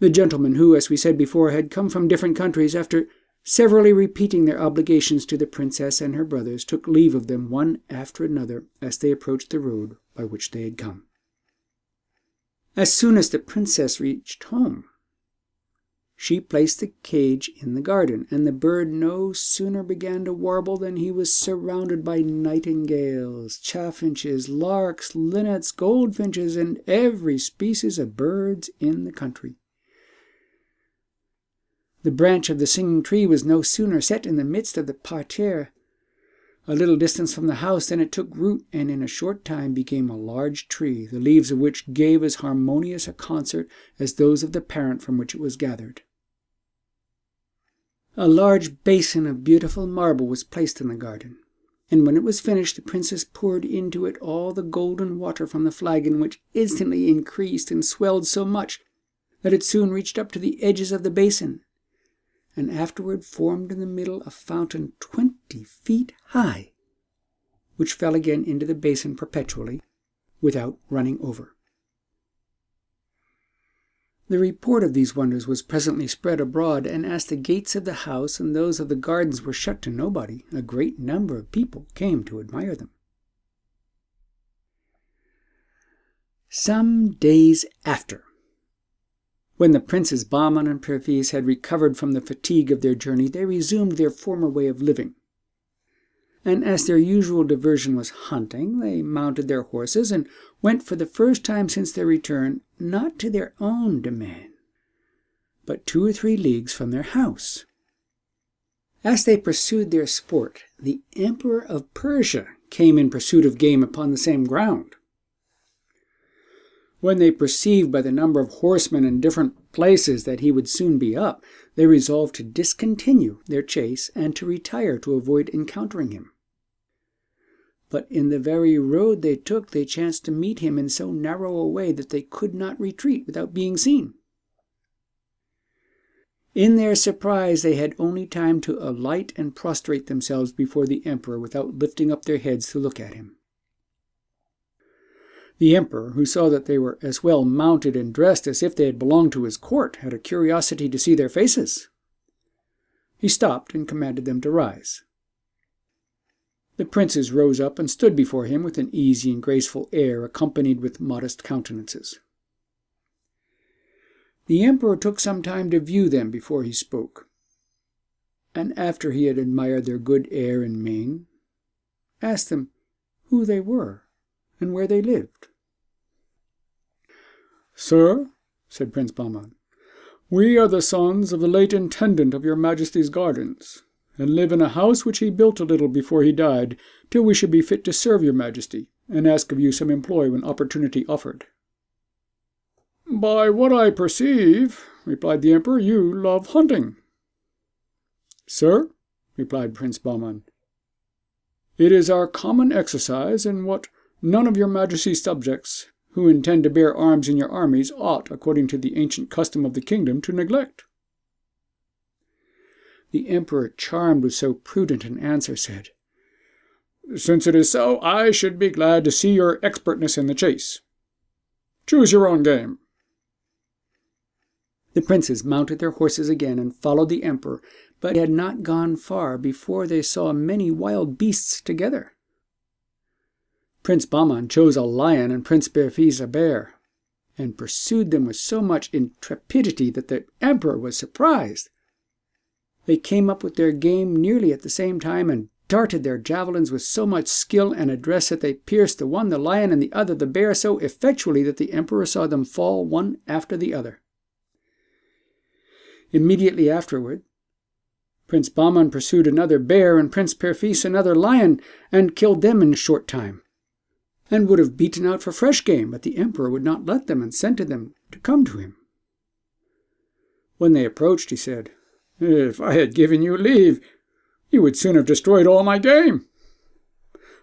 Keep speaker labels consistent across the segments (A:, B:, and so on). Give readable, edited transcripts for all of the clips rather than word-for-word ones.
A: The gentlemen who, as we said before, had come from different countries, after severally repeating their obligations to the princess and her brothers, took leave of them one after another as they approached the road by which they had come. As soon as the princess reached home, she placed the cage in the garden, and the bird no sooner began to warble than he was surrounded by nightingales, chaffinches, larks, linnets, goldfinches, and every species of birds in the country. The branch of the singing tree was no sooner set in the midst of the parterre, a little distance from the house, than it took root, and in a short time became a large tree, the leaves of which gave as harmonious a concert as those of the parent from which it was gathered. A large basin of beautiful marble was placed in the garden, and when it was finished the princess poured into it all the golden water from the flagon, which instantly increased and swelled so much that it soon reached up to the edges of the basin, and afterward formed in the middle a fountain 20 feet high, which fell again into the basin perpetually, without running over. The report of these wonders was presently spread abroad, and as the gates of the house and those of the gardens were shut to nobody, a great number of people came to admire them. Some days after, when the Princes Bahman and Perviz had recovered from the fatigue of their journey, they resumed their former way of living. And as their usual diversion was hunting, they mounted their horses and went for the first time since their return, not to their own domain, but 2 or 3 leagues from their house. As they pursued their sport, the Emperor of Persia came in pursuit of game upon the same ground. When they perceived by the number of horsemen in different places that he would soon be up, they resolved to discontinue their chase and to retire to avoid encountering him. But in the very road they took, they chanced to meet him in so narrow a way that they could not retreat without being seen. In their surprise they had only time to alight and prostrate themselves before the emperor without lifting up their heads to look at him. The emperor, who saw that they were as well mounted and dressed as if they had belonged to his court, had a curiosity to see their faces. He stopped and commanded them to rise. The princes rose up and stood before him with an easy and graceful air, accompanied with modest countenances. The emperor took some time to view them before he spoke, and after he had admired their good air and mien, asked them who they were and where they lived. "Sir," said Prince Bahman, "we are the sons of the late intendant of your Majesty's gardens, and live in a house which he built a little before he died, till we should be fit to serve your Majesty, and ask of you some employ when opportunity offered." "By what I perceive," replied the emperor, "you love hunting." "Sir," replied Prince Bahman, "it is our common exercise, and what none of your Majesty's subjects who intend to bear arms in your armies ought, according to the ancient custom of the kingdom, to neglect." The emperor, charmed with so prudent an answer, said, "Since it is so, I should be glad to see your expertness in the chase. Choose your own game." The princes mounted their horses again and followed the emperor, but had not gone far before they saw many wild beasts together. Prince Bahman chose a lion and Prince Perviz a bear, and pursued them with so much intrepidity that the emperor was surprised. They came up with their game nearly at the same time, and darted their javelins with so much skill and address that they pierced the one the lion and the other the bear so effectually that the emperor saw them fall one after the other. Immediately afterward, Prince Bahman pursued another bear and Prince Perviz another lion, and killed them in a short time, and would have beaten out for fresh game, but the emperor would not let them, and sent them to come to him. When they approached, he said, "If I had given you leave, you would soon have destroyed all my game.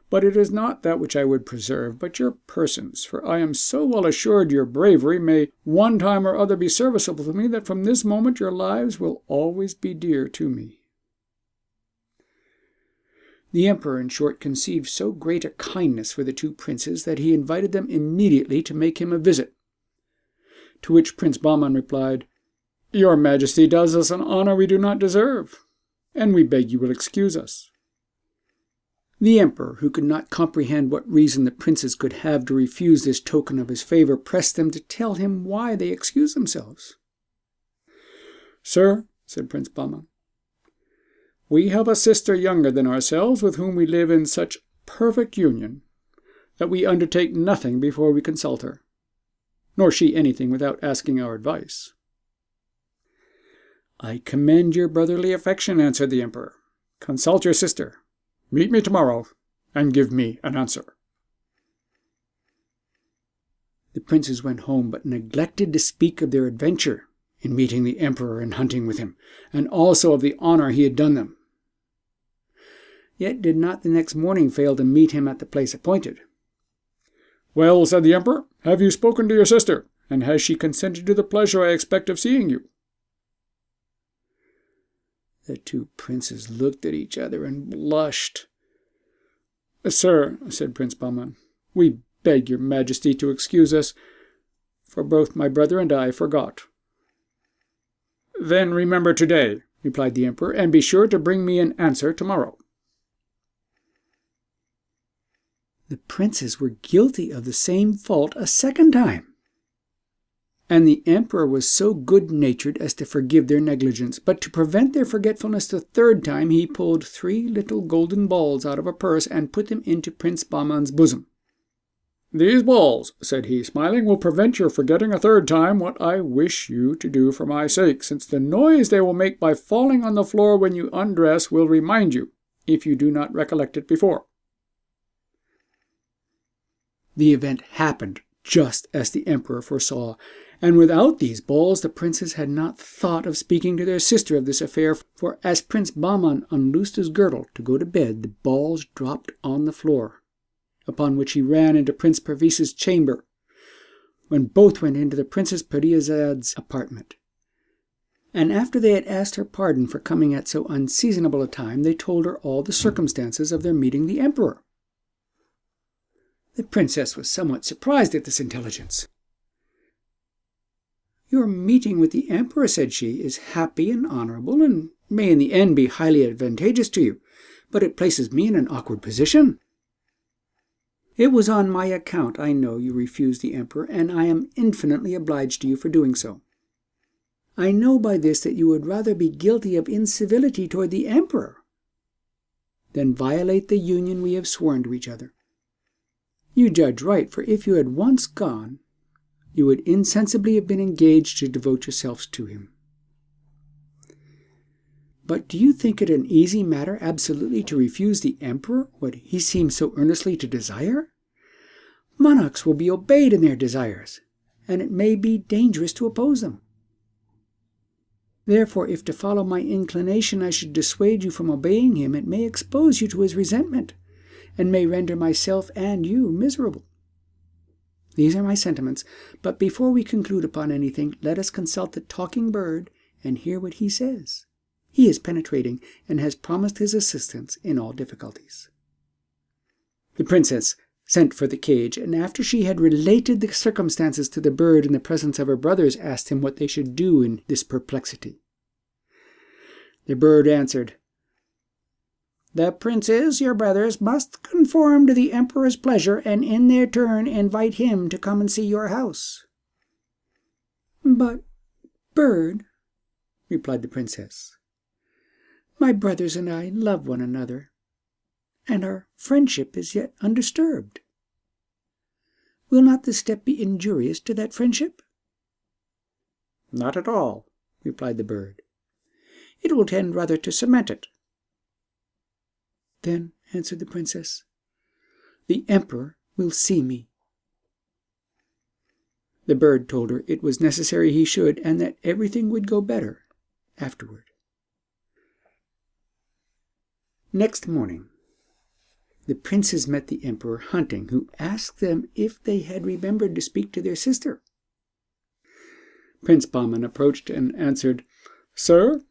A: But it is not that which I would preserve, but your persons, for I am so well assured your bravery may one time or other be serviceable to me, that from this moment your lives will always be dear to me." The emperor, in short, conceived so great a kindness for the 2 princes that he invited them immediately to make him a visit, to which Prince Bahman replied, Your Majesty does us an honor we do not deserve, and we beg you will excuse us." The emperor, who could not comprehend what reason the princes could have to refuse this token of his favor, pressed them to tell him why they excused themselves. "Sir," said Prince Bahman, "we have a sister younger than ourselves with whom we live in such perfect union that we undertake nothing before we consult her, nor she anything without asking our advice." "I commend your brotherly affection," answered the emperor. "Consult your sister. Meet me tomorrow, and give me an answer." The princes went home, but neglected to speak of their adventure in meeting the emperor and hunting with him, and also of the honor he had done them. Yet did not the next morning fail to meet him at the place appointed. "Well," said the emperor, "have you spoken to your sister, and has she consented to the pleasure I expect of seeing you?" The two princes looked at each other and blushed. "Sir," said Prince Bahman, "we beg your Majesty to excuse us, for both my brother and I forgot." "Then remember today," replied the emperor, "and be sure to bring me an answer tomorrow." The princes were guilty of the same fault a second time, and the emperor was so good-natured as to forgive their negligence. But to prevent their forgetfulness the third time, he pulled 3 little golden balls out of a purse and put them into Prince Bahman's bosom. "These balls," said he, smiling, "will prevent your forgetting a third time what I wish you to do for my sake, since the noise they will make by falling on the floor when you undress will remind you, if you do not recollect it before." The event happened just as the emperor foresaw, and without these balls the princes had not thought of speaking to their sister of this affair, for as Prince Bahman unloosed his girdle to go to bed, the balls dropped on the floor, upon which he ran into Prince Perviz's chamber, when both went into the Princess Parizad's apartment. And after they had asked her pardon for coming at so unseasonable a time, they told her all the circumstances of their meeting the emperor. The princess was somewhat surprised at this intelligence. "Your meeting with the emperor," said she, "is happy and honorable, and may in the end be highly advantageous to you, but it places me in an awkward position. It was on my account, I know, you refused the emperor, and I am infinitely obliged to you for doing so. I know by this that you would rather be guilty of incivility toward the emperor than violate the union we have sworn to each other. You judge right, for if you had once gone, you would insensibly have been engaged to devote yourselves to him. But do you think it an easy matter absolutely to refuse the emperor what he seems so earnestly to desire? Monarchs will be obeyed in their desires, and it may be dangerous to oppose them. Therefore, if to follow my inclination I should dissuade you from obeying him, it may expose you to his resentment, and may render myself and you miserable. These are my sentiments, but before we conclude upon anything, let us consult the talking bird and hear what he says. He is penetrating, and has promised his assistance in all difficulties." The princess sent for the cage, and after she had related the circumstances to the bird in the presence of her brothers, asked him what they should do in this perplexity. The bird answered, "The princes, your brothers, must conform to the emperor's pleasure, and in their turn invite him to come and see your house." "But, bird," replied the princess, "my brothers and I love one another, and our friendship is yet undisturbed. Will not this step be injurious to that friendship?" "Not at all," replied the bird. "It will tend rather to cement it." "Then," answered the princess, "the emperor will see me." The bird told her it was necessary he should, and that everything would go better afterward. Next morning, the princes met the emperor hunting, who asked them if they had remembered to speak to their sister. Prince Bahman approached and answered, "Sir,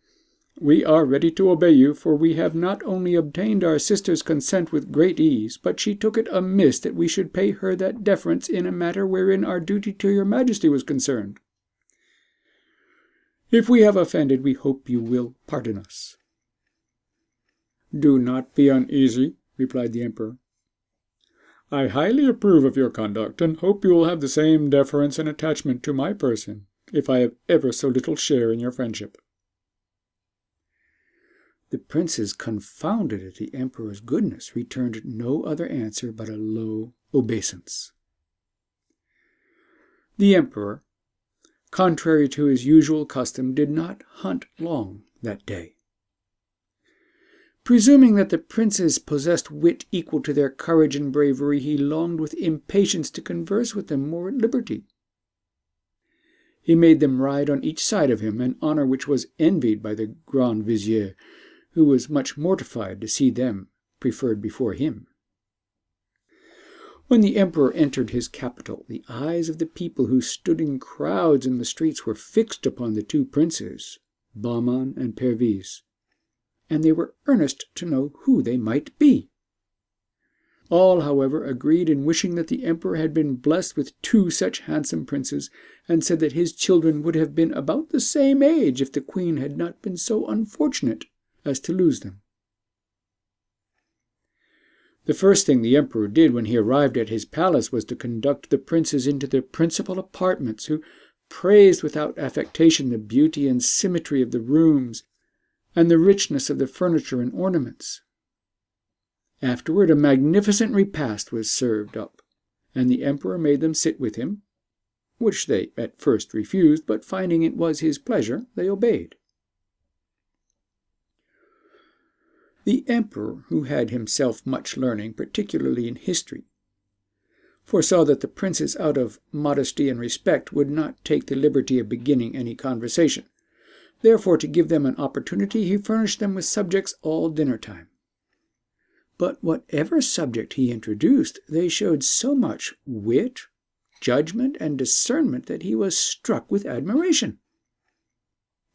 A: we are ready to obey you, for we have not only obtained our sister's consent with great ease, but she took it amiss that we should pay her that deference in a matter wherein our duty to your Majesty was concerned. If we have offended, we hope you will pardon us." "Do not be uneasy," replied the emperor. "I highly approve of your conduct, and hope you will have the same deference and attachment to my person, if I have ever so little share in your friendship." The princes, confounded at the emperor's goodness, returned no other answer but a low obeisance. The emperor, contrary to his usual custom, did not hunt long that day. Presuming that the princes possessed wit equal to their courage and bravery, he longed with impatience to converse with them more at liberty. He made them ride on each side of him, an honour which was envied by the Grand Vizier, who was much mortified to see them preferred before him. When the emperor entered his capital, the eyes of the people who stood in crowds in the streets were fixed upon the two princes, Bahman and Perviz, and they were earnest to know who they might be. All, however, agreed in wishing that the emperor had been blessed with two such handsome princes, and said that his children would have been about the same age if the queen had not been so unfortunate as to lose them. The first thing the emperor did when he arrived at his palace was to conduct the princes into their principal apartments, who praised without affectation the beauty and symmetry of the rooms and the richness of the furniture and ornaments. Afterward a magnificent repast was served up, and the emperor made them sit with him, which they at first refused, but finding it was his pleasure, they obeyed. The emperor, who had himself much learning, particularly in history, foresaw that the princes, out of modesty and respect, would not take the liberty of beginning any conversation. Therefore, to give them an opportunity, he furnished them with subjects all dinner-time. But whatever subject he introduced, they showed so much wit, judgment, and discernment that he was struck with admiration.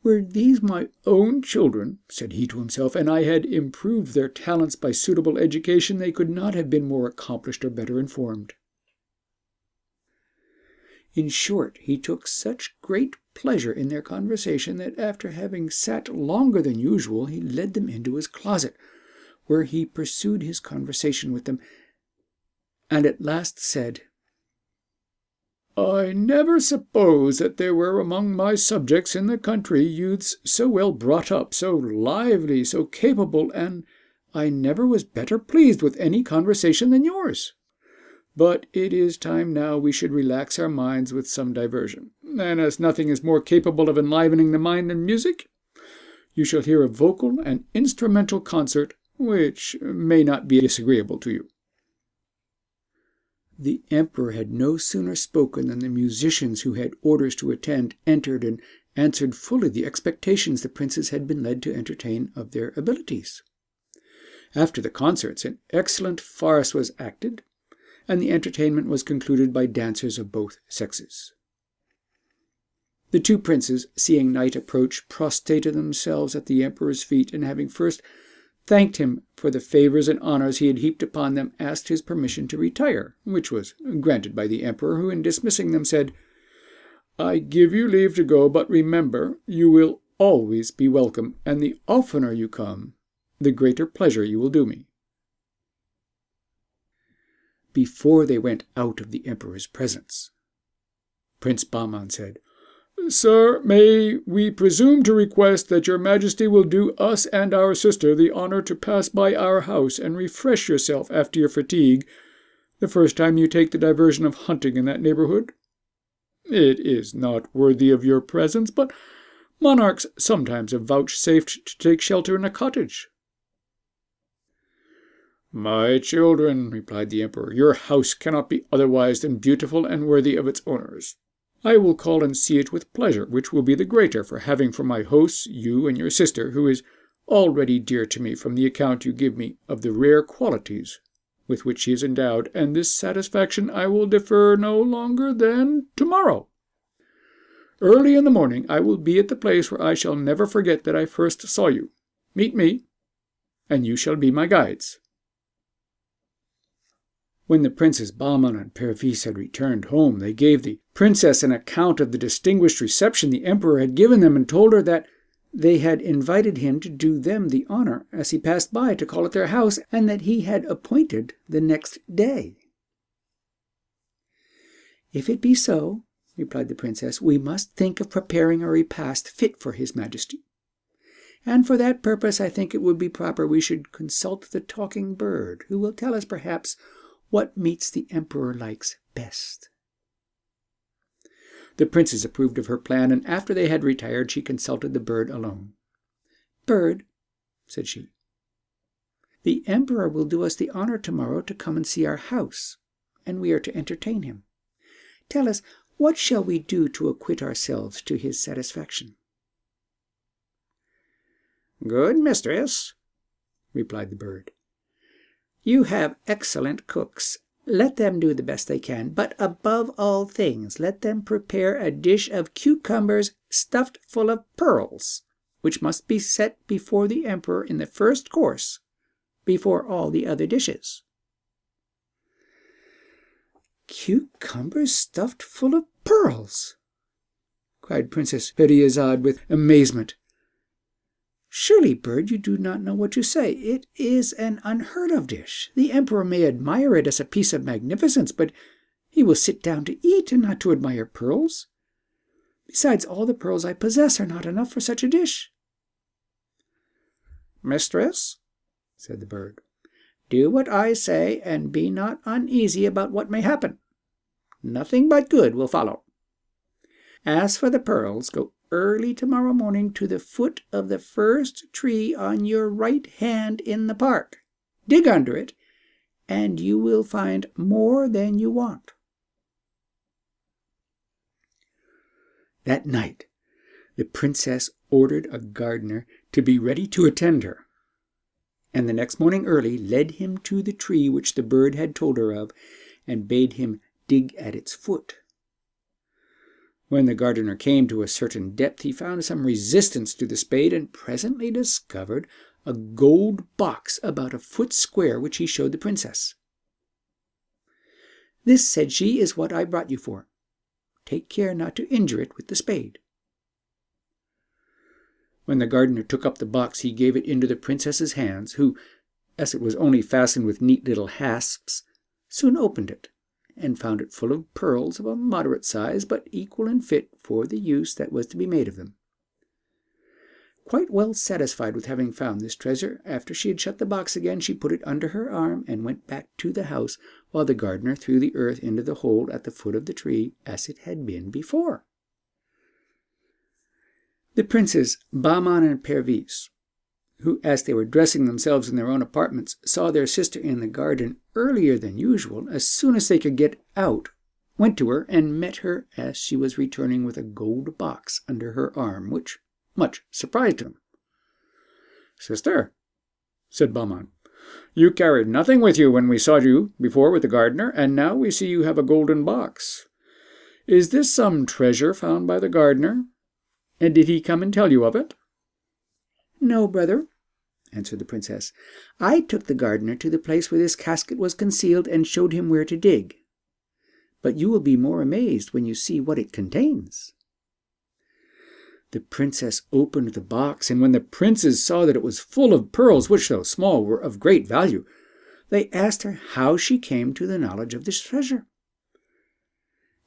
A: "Were these my own children," said he to himself, "and I had improved their talents by suitable education, they could not have been more accomplished or better informed." In short, he took such great pleasure in their conversation that after having sat longer than usual, he led them into his closet, where he pursued his conversation with them, and at last said, "I never supposed that there were among my subjects in the country youths so well brought up, so lively, so capable, and I never was better pleased with any conversation than yours. But it is time now we should relax our minds with some diversion, and as nothing is more capable of enlivening the mind than music, you shall hear a vocal and instrumental concert which may not be disagreeable to you." The emperor had no sooner spoken than the musicians, who had orders to attend, entered and answered fully the expectations the princes had been led to entertain of their abilities. After the concerts, an excellent farce was acted, and the entertainment was concluded by dancers of both sexes. The two princes, seeing night approach, prostrated themselves at the emperor's feet, and having first thanked him for the favours and honours he had heaped upon them, asked his permission to retire, which was granted by the emperor, who, in dismissing them, said, "I give you leave to go, but remember, you will always be welcome, and the oftener you come, the greater pleasure you will do me." Before they went out of the emperor's presence, Prince Bahman said, "Sir, may we presume to request that your majesty will do us and our sister the honour to pass by our house and refresh yourself after your fatigue, the first time you take the diversion of hunting in that neighbourhood? It is not worthy of your presence, but monarchs sometimes have vouchsafed to take shelter in a cottage." "My children," replied the emperor, "your house cannot be otherwise than beautiful and worthy of its owners. I will call and see it with pleasure, which will be the greater for having for my hosts you and your sister, who is already dear to me from the account you give me of the rare qualities with which she is endowed, and this satisfaction I will defer no longer than tomorrow. Early in the morning I will be at the place where I shall never forget that I first saw you. Meet me, and you shall be my guides." When the Princes Bahman and Perviz had returned home, they gave the princess an account of the distinguished reception the emperor had given them, and told her that they had invited him to do them the honor, as he passed by, to call at their house, and that he had appointed the next day. "If it be so," replied the princess, "we must think of preparing a repast fit for his majesty. And for that purpose I think it would be proper we should consult the talking bird, who will tell us perhaps what meats the emperor likes best." The princess approved of her plan, and after they had retired she consulted the bird alone. "Bird," said she, "the emperor will do us the honor tomorrow to come and see our house, and we are to entertain him. Tell us, what shall we do to acquit ourselves to his satisfaction?" "Good mistress," replied the bird, "you have excellent cooks. Let them do the best they can, but above all things let them prepare a dish of cucumbers stuffed full of pearls, which must be set before the emperor in the first course, before all the other dishes." "Cucumbers stuffed full of pearls!" cried Princess Periazad with amazement. "Surely, bird, you do not know what you say. It is an unheard-of dish. The emperor may admire it as a piece of magnificence, but he will sit down to eat and not to admire pearls. Besides, all the pearls I possess are not enough for such a dish." "Mistress," said the bird, "do what I say, and be not uneasy about what may happen. Nothing but good will follow. As for the pearls, go early tomorrow morning to the foot of the first tree on your right hand in the park. Dig under it, and you will find more than you want." That night the princess ordered a gardener to be ready to attend her, and the next morning early led him to the tree which the bird had told her of, and bade him dig at its foot. When the gardener came to a certain depth, he found some resistance to the spade, and presently discovered a gold box about a foot square, which he showed the princess. "This," said she, "is what I brought you for. Take care not to injure it with the spade." When the gardener took up the box, he gave it into the princess's hands, who, as it was only fastened with neat little hasps, soon opened it, and found it full of pearls of a moderate size, but equal and fit for the use that was to be made of them. Quite well satisfied with having found this treasure, after she had shut the box again, she put it under her arm and went back to the house, while the gardener threw the earth into the hole at the foot of the tree, as it had been before. The Princes Bahman and Perviz, who, as they were dressing themselves in their own apartments, saw their sister in the garden earlier than usual, as soon as they could get out, went to her and met her as she was returning with a gold box under her arm, which much surprised them. "Sister," said Bahman, "you carried nothing with you when we saw you before with the gardener, and now we see you have a golden box. Is this some treasure found by the gardener, and did he come and tell you of it?" "No, brother," answered the princess. "I took the gardener to the place where this casket was concealed and showed him where to dig. But you will be more amazed when you see what it contains." The princess opened the box, and when the princes saw that it was full of pearls, which, though small, were of great value, they asked her how she came to the knowledge of this treasure.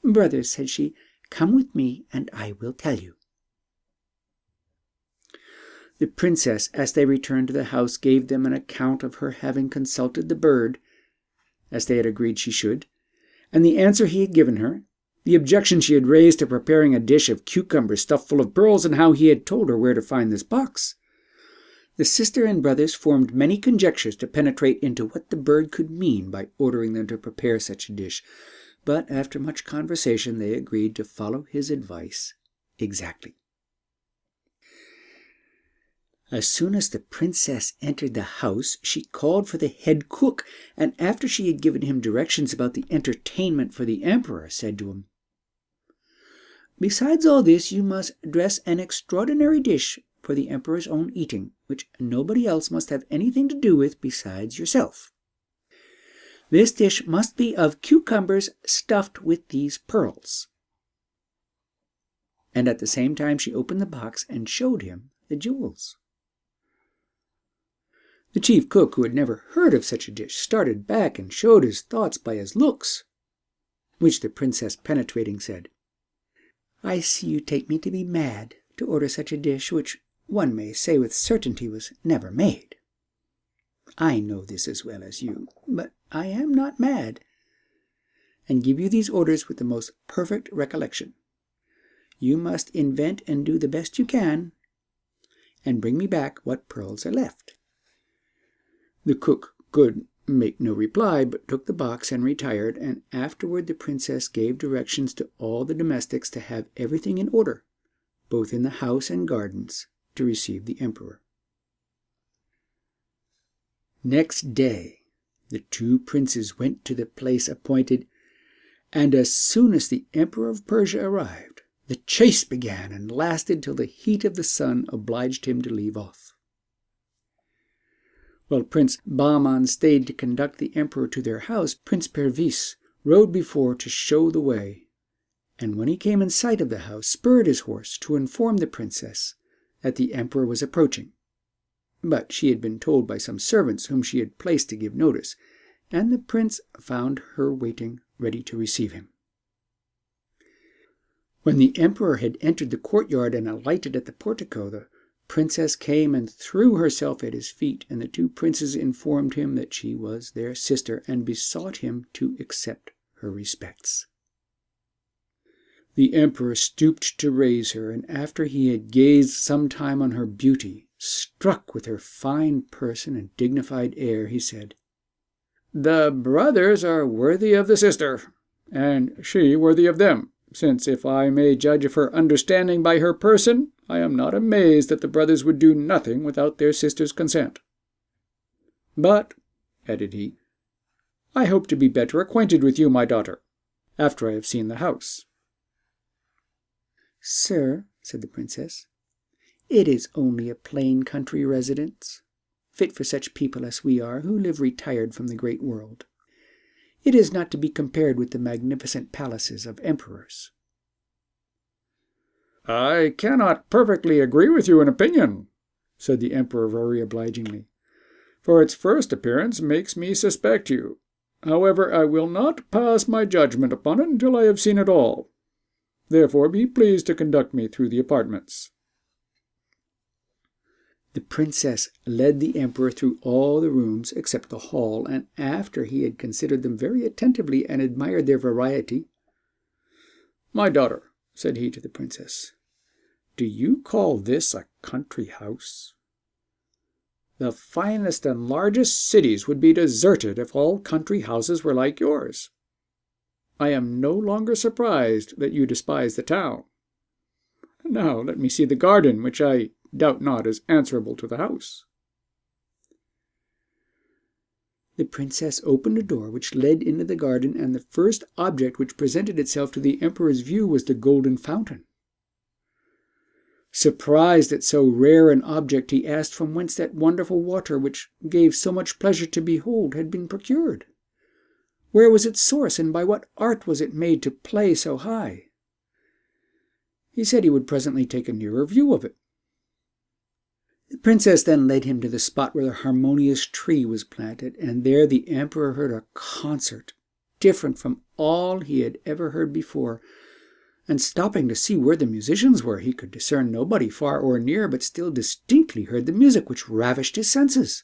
A: "Brother," said she, "come with me, and I will tell you." The princess, as they returned to the house, gave them an account of her having consulted the bird, as they had agreed she should, and the answer he had given her, the objection she had raised to preparing a dish of cucumbers stuffed full of pearls, and how he had told her where to find this box. The sister and brothers formed many conjectures to penetrate into what the bird could mean by ordering them to prepare such a dish, but after much conversation they agreed to follow his advice exactly. As soon as the princess entered the house, she called for the head cook, and after she had given him directions about the entertainment for the emperor, said to him, "Besides all this, you must dress an extraordinary dish for the emperor's own eating, which nobody else must have anything to do with besides yourself.
B: This dish must be of cucumbers stuffed with these pearls." And at the same time she opened the box and showed him the jewels. The chief cook, who had never heard of such a dish, started back and showed his thoughts by his looks, which the princess, penetrating, said, "I see you take me to be mad to order such a dish, which one may say with certainty was never made. I know this as well as you, but I am not mad, and give you these orders with the most perfect recollection. You must invent and do the best you can, and bring me back what pearls are left." The cook could make no reply, but took the box and retired, and afterward the princess gave directions to all the domestics to have everything in order, both in the house and gardens, to receive the emperor. Next day the two princes went to the place appointed, and as soon as the Emperor of Persia arrived, the chase began and lasted till the heat of the sun obliged him to leave off. While Prince Bahman stayed to conduct the emperor to their house, Prince Perviz rode before to show the way, and when he came in sight of the house, spurred his horse to inform the princess that the emperor was approaching. But she had been told by some servants whom she had placed to give notice, and the prince found her waiting, ready to receive him. When the emperor had entered the courtyard and alighted at the portico, the princess came and threw herself at his feet, and the two princes informed him that she was their sister, and besought him to accept her respects. The emperor stooped to raise her, and after he had gazed some time on her beauty, struck with her fine person and dignified air, he said, "The brothers are worthy of the sister, and she worthy of them, since if I may judge of her understanding by her person, I am not amazed that the brothers would do nothing without their sister's consent. But," added he, "I hope to be better acquainted with you, my daughter, after I have seen the house." "Sir," said the princess, "it is only a plain country residence, fit for such people as we are, who live retired from the great world. It is not to be compared with the magnificent palaces of emperors."
A: "I cannot perfectly agree with you in opinion," said the emperor very obligingly, "for its first appearance makes me suspect you. However, I will not pass my judgment upon it until I have seen it all. Therefore be pleased to conduct me through the apartments."
B: The princess led the emperor through all the rooms except the hall, and after he had considered them very attentively and admired their variety,
A: "My daughter," said he to the princess, "do you call this a country house? The finest and largest cities would be deserted if all country houses were like yours. I am no longer surprised that you despise the town. Now let me see the garden, which I doubt not is answerable to the house."
B: The princess opened a door which led into the garden, and the first object which presented itself to the emperor's view was the golden fountain. Surprised at so rare an object, he asked from whence that wonderful water, which gave so much pleasure to behold, had been procured. Where was its source, and by what art was it made to play so high? He said he would presently take a nearer view of it. The princess then led him to the spot where the harmonious tree was planted, and there the emperor heard a concert, different from all he had ever heard before, and stopping to see where the musicians were, he could discern nobody far or near, but still distinctly heard the music, which ravished his senses.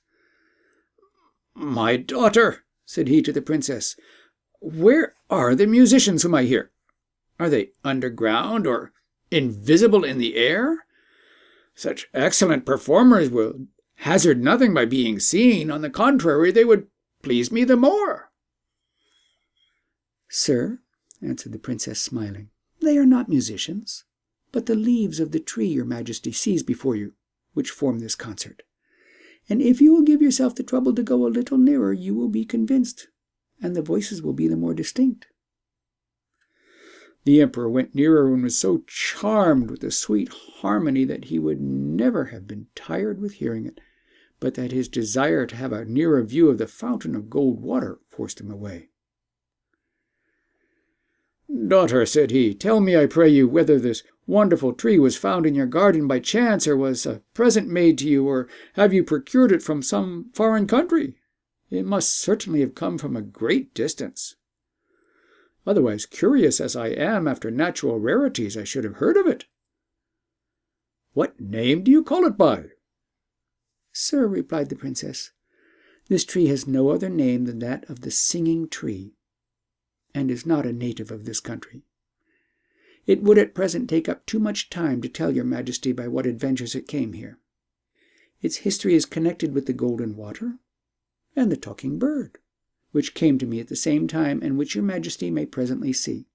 B: "My daughter," said he to the princess, "where are the musicians whom I hear? Are they underground or invisible in the air? Such excellent performers will hazard nothing by being seen. On the contrary, they would please me the more." "Sir," answered the princess, smiling, "they are not musicians, but the leaves of the tree your majesty sees before you, which form this concert. And if you will give yourself the trouble to go a little nearer, you will be convinced, and the voices will be the more distinct."
A: The emperor went nearer and was so charmed with the sweet harmony that he would never have been tired with hearing it.
B: but that his desire to have a nearer view of the fountain of gold water forced him away.
A: "Daughter," said he, "tell me, I pray you, whether this wonderful tree was found in your garden by chance, or was a present made to you, or have you procured it from some foreign country? It must certainly have come from a great distance. Otherwise, curious as I am after natural rarities, I should have heard of it. What name do you call it by?"
B: "Sir," replied the princess, "this tree has no other name than that of the singing tree, and is not a native of this country. It would at present take up too much time to tell your majesty by what adventures it came here. Its history is connected with the golden water and the talking bird, which came to me at the same time, and which your majesty may presently see.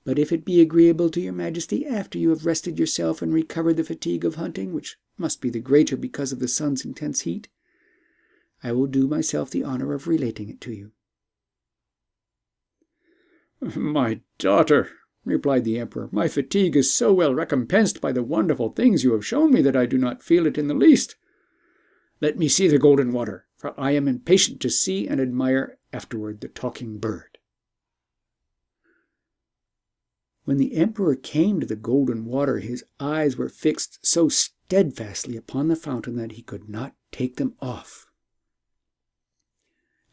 B: But if it be agreeable to your majesty, after you have rested yourself and recovered the fatigue of hunting, which must be the greater because of the sun's intense heat, I will do myself the honor of relating it to you."
A: "My daughter," replied the emperor, "my fatigue is so well recompensed by the wonderful things you have shown me that I do not feel it in the least. Let me see the golden water, for I am impatient to see and admire afterward the talking bird."
B: When the emperor came to the golden water, his eyes were fixed so steadfastly upon the fountain that he could not take them off.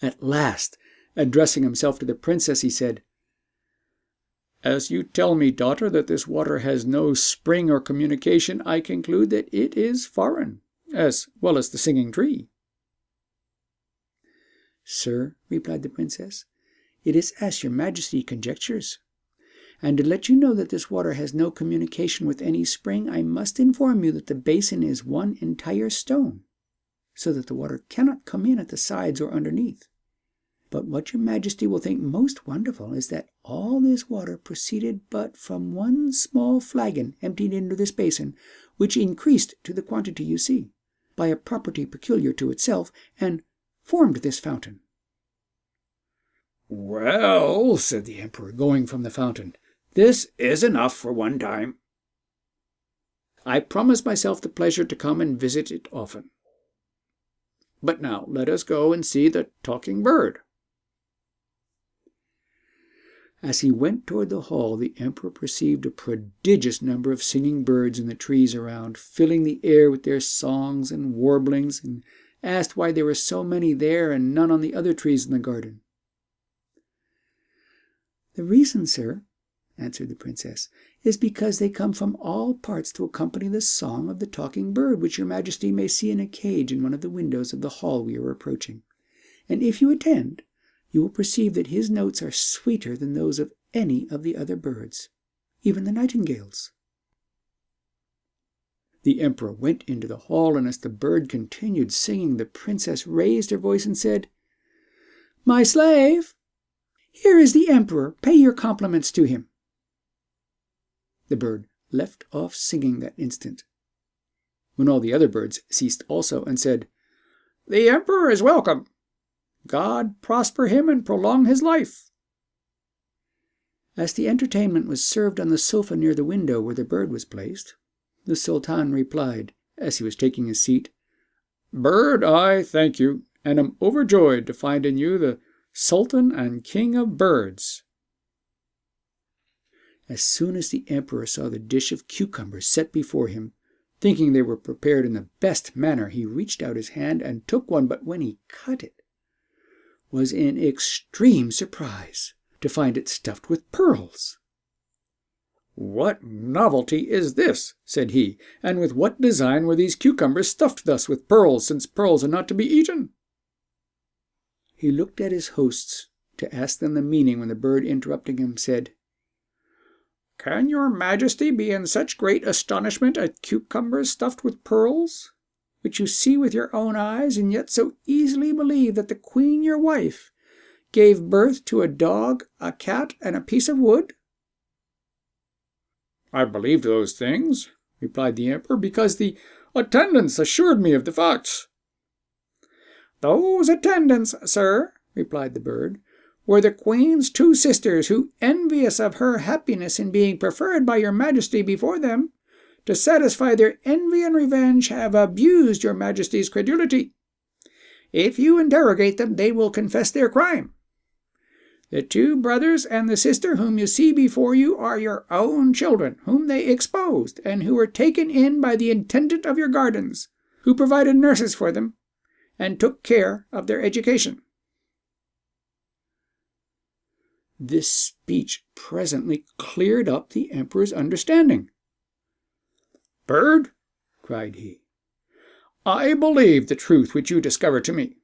B: At last, addressing himself to the princess, he said, "As you tell me, daughter, that this water has no spring or communication, I conclude that it is foreign, as well as the singing tree." "Sir," replied the princess, "it is as your majesty conjectures. And to let you know that this water has no communication with any spring, I must inform you that the basin is one entire stone, so that the water cannot come in at the sides or underneath. But what your majesty will think most wonderful is that all this water proceeded but from one small flagon emptied into this basin, which increased to the quantity you see, by a property peculiar to itself, and formed this fountain."
A: "Well," said the emperor, going from the fountain, "this is enough for one time. I promise myself the pleasure to come and visit it often. But now let us go and see the talking bird."
B: As he went toward the hall, the emperor perceived a prodigious number of singing birds in the trees around, filling the air with their songs and warblings, and asked why there were so many there and none on the other trees in the garden. "The reason, sir," answered the princess, "is because they come from all parts to accompany the song of the talking bird, which your majesty may see in a cage in one of the windows of the hall we are approaching. And if you attend, you will perceive that his notes are sweeter than those of any of the other birds, even the nightingales." The emperor went into the hall, and as the bird continued singing, the princess raised her voice and said, "My slave, here is the emperor. Pay your compliments to him." The bird left off singing that instant, when all the other birds ceased also, and said, "The emperor is welcome. God prosper him and prolong his life." As the entertainment was served on the sofa near the window where the bird was placed, the sultan replied, as he was taking his seat, "Bird, I thank you, and am overjoyed to find in you the Sultan and King of Birds." As soon as the emperor saw the dish of cucumbers set before him, thinking they were prepared in the best manner, he reached out his hand and took one, but when he cut it, was in extreme surprise to find it stuffed with pearls. "What novelty is this?" said he, "and with what design were these cucumbers stuffed thus with pearls, since pearls are not to be eaten?" He looked at his hosts to ask them the meaning, when the bird, interrupting him, said, "Can your majesty be in such great astonishment at cucumbers stuffed with pearls, which you see with your own eyes, and yet so easily believe that the queen your wife gave birth to a dog, a cat, and a piece of wood?" "I believed those things," replied the emperor, "because the attendants assured me of the facts." "Those attendants, sir," replied the bird, "were the queen's two sisters, who, envious of her happiness in being preferred by your majesty before them, to satisfy their envy and revenge, have abused your Majesty's credulity. If you interrogate them, they will confess their crime. The 2 brothers and the sister whom you see before you are your own children, whom they exposed, and who were taken in by the intendant of your gardens, who provided nurses for them, and took care of their education." This speech presently cleared up the emperor's understanding. "Bird," cried he, "I believe the truth which you discovered to me.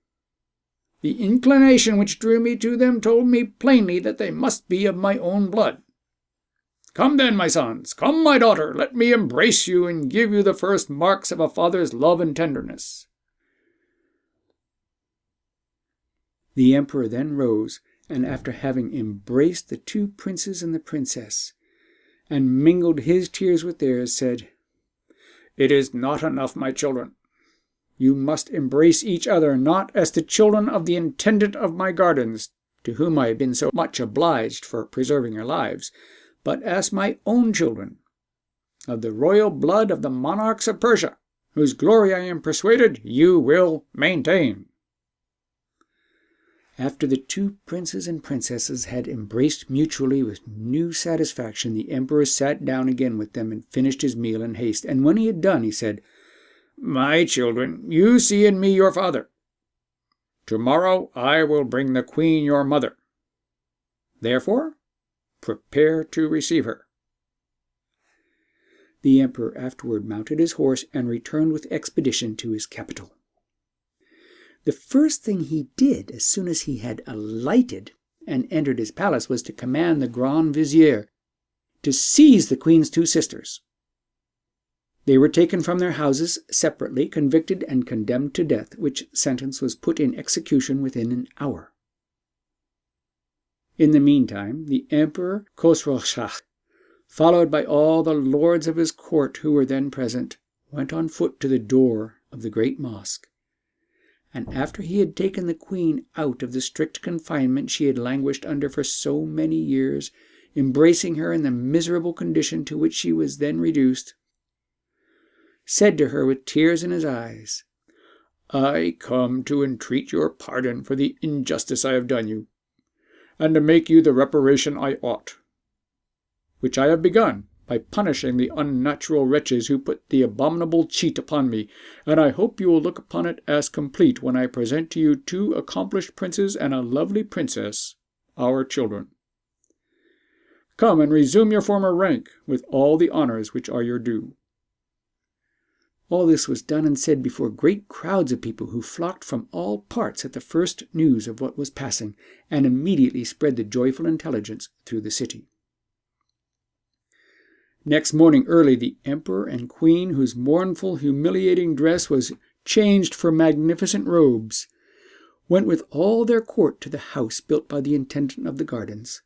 B: The inclination which drew me to them told me plainly that they must be of my own blood. Come then, my sons, come, my daughter, let me embrace you and give you the first marks of a father's love and tenderness." The emperor then rose, and after having embraced the 2 princes and the princess, and mingled his tears with theirs, said, "It is not enough, my children. You must embrace each other, not as the children of the intendant of my gardens, to whom I have been so much obliged for preserving your lives, but as my own children, of the royal blood of the monarchs of Persia, whose glory I am persuaded you will maintain." After the 2 princes and princesses had embraced mutually with new satisfaction, the emperor sat down again with them and finished his meal in haste. And when he had done, he said, "My children, you see in me your father. Tomorrow I will bring the queen your mother. Therefore, prepare to receive her." The emperor afterward mounted his horse and returned with expedition to his capital. The first thing he did as soon as he had alighted and entered his palace was to command the Grand Vizier to seize the queen's 2 sisters. They were taken from their houses separately, convicted and condemned to death, which sentence was put in execution within an hour. In the meantime, the Emperor Khosrowshahi, followed by all the lords of his court who were then present, went on foot to the door of the great mosque. And after he had taken the queen out of the strict confinement she had languished under for so many years, embracing her in the miserable condition to which she was then reduced, said to her with tears in his eyes, "I come to entreat your pardon for the injustice I have done you, and to make you the reparation I ought, which I have begun by punishing the unnatural wretches who put the abominable cheat upon me, and I hope you will look upon it as complete when I present to you 2 accomplished princes and a lovely princess, our children. Come and resume your former rank, with all the honors which are your due." All this was done and said before great crowds of people who flocked from all parts at the first news of what was passing, and immediately spread the joyful intelligence through the city. Next morning early, the emperor and queen, whose mournful, humiliating dress was changed for magnificent robes, went with all their court to the house built by the intendant of the gardens,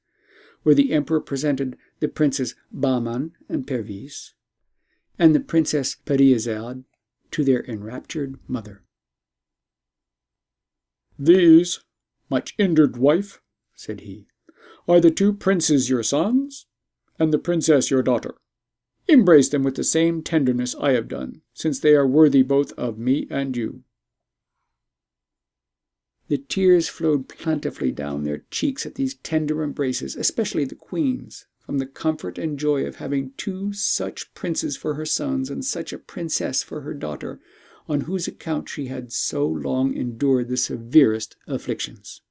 B: where the emperor presented the princes Bahman and Perviz, and the princess Parizade to their enraptured mother. "These, much injured wife," said he, "are the 2 princes your sons, and the princess your daughter. Embrace them with the same tenderness I have done, since they are worthy both of me and you." The tears flowed plentifully down their cheeks at these tender embraces, especially the queen's, from the comfort and joy of having 2 such princes for her sons and such a princess for her daughter, on whose account she had so long endured the severest afflictions.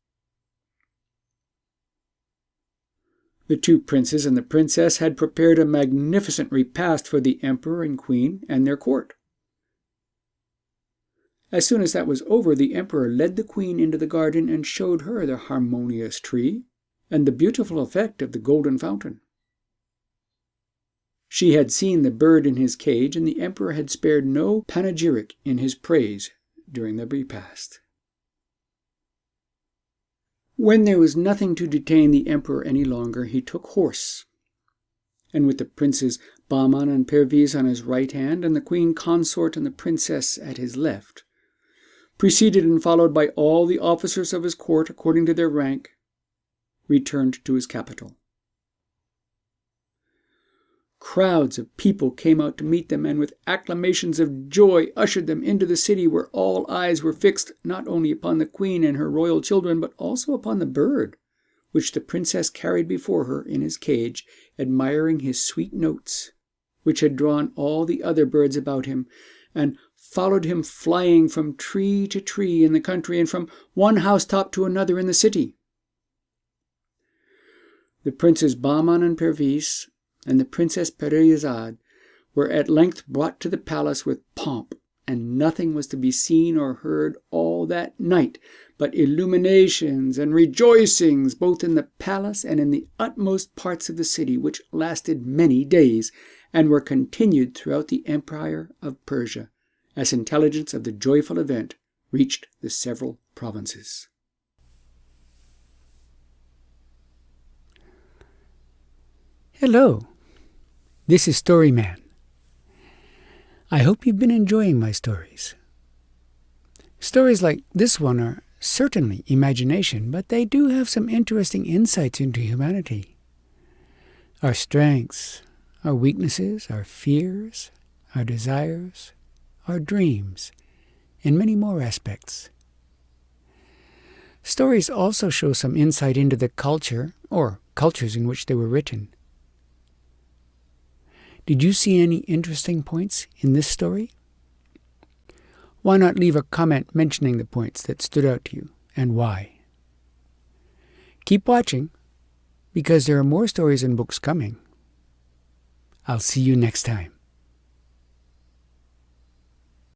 B: The 2 princes and the princess had prepared a magnificent repast for the emperor and queen and their court. As soon as that was over, the emperor led the queen into the garden and showed her the harmonious tree and the beautiful effect of the golden fountain. She had seen the bird in his cage, and the emperor had spared no panegyric in his praise during the repast. When there was nothing to detain the emperor any longer, he took horse, and with the princes Bahman and Perviz on his right hand, and the queen consort and the princess at his left, preceded and followed by all the officers of his court according to their rank, returned to his capital. Crowds of people came out to meet them, and with acclamations of joy ushered them into the city, where all eyes were fixed not only upon the queen and her royal children, but also upon the bird, which the princess carried before her in his cage, admiring his sweet notes, which had drawn all the other birds about him, and followed him flying from tree to tree in the country, and from one housetop to another in the city. The Princes Bahman and Perviz and the Princess Parizade were at length brought to the palace with pomp, and nothing was to be seen or heard all that night but illuminations and rejoicings, both in the palace and in the utmost parts of the city, which lasted many days, and were continued throughout the empire of Persia, as intelligence of the joyful event reached the several provinces.
A: Hello, this is Storyman. I hope you've been enjoying my stories. Stories like this one are certainly imagination, but they do have some interesting insights into humanity. Our strengths, our weaknesses, our fears, our desires, our dreams, and many more aspects. Stories also show some insight into the culture, or cultures in which they were written. Did you see any interesting points in this story? Why not leave a comment mentioning the points that stood out to you and why? Keep watching, because there are more stories and books coming. I'll see you next time.